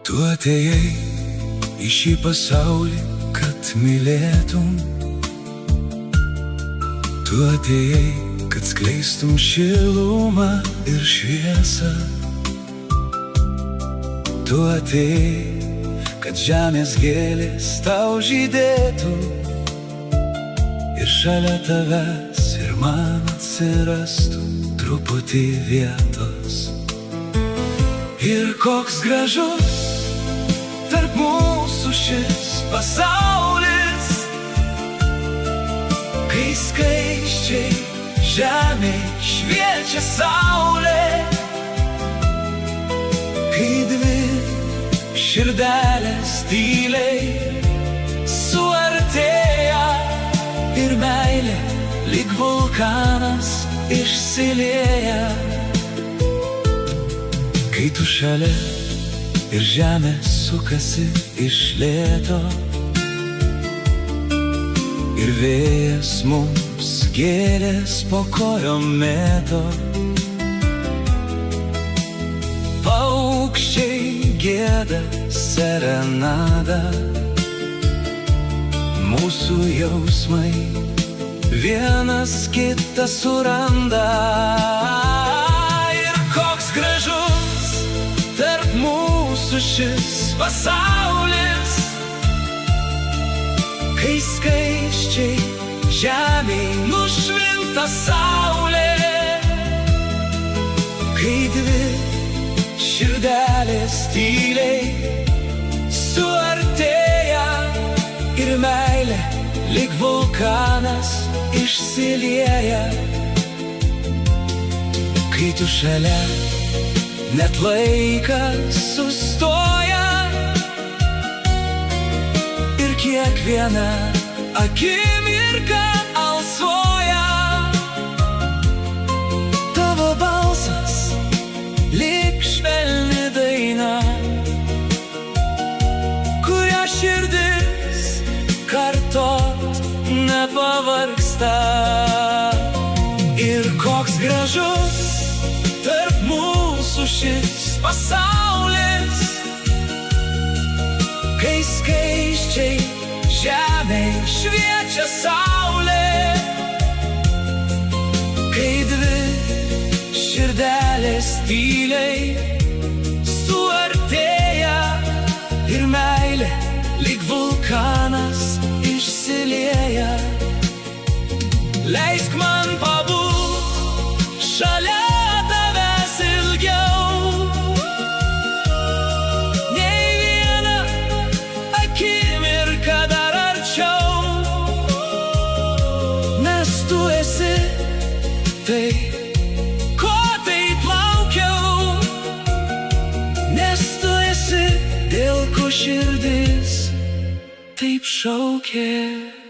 Tu atėjai į šį pasaulį, kad mylėtum. Tu atėjai, kad skleistum šilumą ir šviesą. Tu atėjai, kad žemės gėlės tau žydėtų. Ir šalia tavęs ir man atsirastų truputį vietos. Ir koks gražus tarp mūsų šis pasaulis, kai skaisčiai žemėj šviečia saulė, kai dvi širdelės tyliai suartėja ir meilė lyg vulkanas išsilieja. Kai tu šalia ir žemė sukasi iš lėto, ir vėjas mums gėlės po kojom mėto. Paukščiai gieda serenadą, mūsų jausmai vienas kitą suranda. Ir koks gražus tarp mūsų šis pasaulis, kai skaisčiai žemėj nušvinta saulė, kai dvi širdelės tyliai suartėja ir meilė lyg vulkanas išsilieja. Kai tu šalia, net laikas sustoja ir kiekviena akimirka alsuoja. Tavo balsas lyg švelni daina, kurią širdis kartot nepavargsta. Ir koks gražus tarp mūsų šis pasaulis, kai skaisčiai žemėj šviečia saulė, kai dvi širdelės tyliai suartėja ir meilė lyg vulkanas išsilieja. Leisk man pabūt šalia tavęs ilgiau, nei vieną akimirką dar arčiau, nes tu esi tai, ko taip laukiau, nes tu esi, dėl ko širdis taip šaukė.